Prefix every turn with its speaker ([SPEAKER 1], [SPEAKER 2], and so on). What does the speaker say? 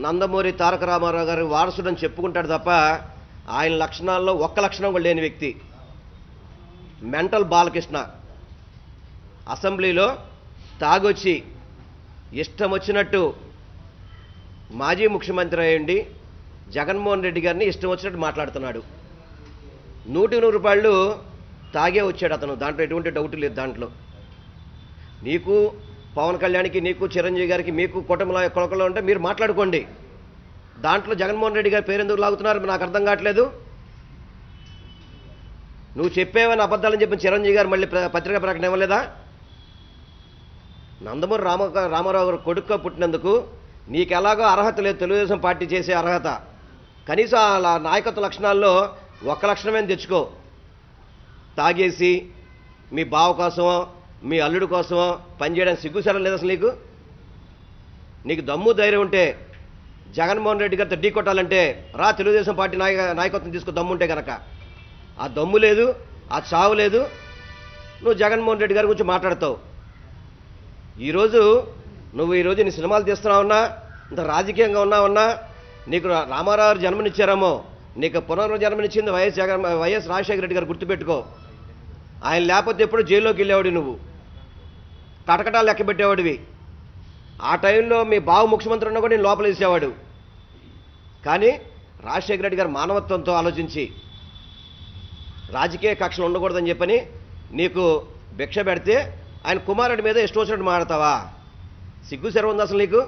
[SPEAKER 1] నందమూరి తారక రామారావు గారి వారసుడని చెప్పుకుంటాడు తప్ప ఆయన లక్షణాల్లో ఒక్క లక్షణం కూడా లేని వ్యక్తి మెంటల్ బాలకృష్ణ. అసెంబ్లీలో తాగొచ్చి ఇష్టం వచ్చినట్టు మాజీ ముఖ్యమంత్రి అయ్యండి జగన్మోహన్ రెడ్డి గారిని ఇష్టం వచ్చినట్టు మాట్లాడుతున్నాడు. 100 రూపాయలు తాగే వచ్చాడు అతను, దాంట్లో ఎటువంటి డౌట్ లేదు. దాంట్లో నీకు పవన్ కళ్యాణ్కి, నీకు చిరంజీవి గారికి, మీకు కుటుంబంలో కొలకలో ఉంటే మీరు మాట్లాడుకోండి. దాంట్లో జగన్మోహన్ రెడ్డి గారి పేరు ఎందుకు లాగుతున్నారు నాకు అర్థం కావట్లేదు. నువ్వు చెప్పేవని అబద్ధాలని చెప్పిన చిరంజీవి గారు మళ్ళీ పత్రికా ప్రకటన ఇవ్వలేదా? నందమూరి రామారావు గారు కొడుకుగా పుట్టినందుకు నీకు ఎలాగో అర్హత లేదు, తెలుగుదేశం పార్టీ చేసే అర్హత. కనీసం ఆ నాయకత్వ లక్షణాల్లో ఒక్క లక్షణమే తెచ్చుకో. తాగేసి మీ బావ కోసమో మీ అల్లుడి కోసమో పనిచేయడానికి సిగ్గుసరం లేదు అసలు నీకు. నీకు దమ్ము ధైర్యం ఉంటే జగన్మోహన్ రెడ్డి గారితో ఢీ కొట్టాలంటే రా, తెలుగుదేశం పార్టీ నాయకత్వం తీసుకో దమ్ముంటే కనుక. ఆ దమ్ము లేదు, ఆ చావు లేదు. నువ్వు జగన్మోహన్ రెడ్డి గారి గురించి మాట్లాడతావు. నువ్వు ఈరోజు నీ సినిమాలు తీస్తున్నావున్నా, ఇంత రాజకీయంగా ఉన్నావన్నా, నీకు రామారావు జన్మనిచ్చారేమో, నీకు పునర్జన్మనిచ్చింది వైఎస్ రాజశేఖర రెడ్డి గారు, గుర్తుపెట్టుకో. ఆయన లేకపోతే ఎప్పుడు జైల్లోకి వెళ్ళేవాడు, నువ్వు కటకటాలు లెక్క పెట్టేవాడివి. ఆ టైంలో మీ బావ ముఖ్యమంత్రి ఉన్నా కూడా నేను లోపల వేసేవాడు. కానీ రాజశేఖర రెడ్డి గారు మానవత్వంతో ఆలోచించి రాజకీయ కక్షలు ఉండకూడదని చెప్పని నీకు భిక్ష పెడితే ఆయన కుమారుడి మీద ఇష్టం వచ్చినట్టు మాడతావా? సిగ్గు శరం ఉంది అసలు నీకు?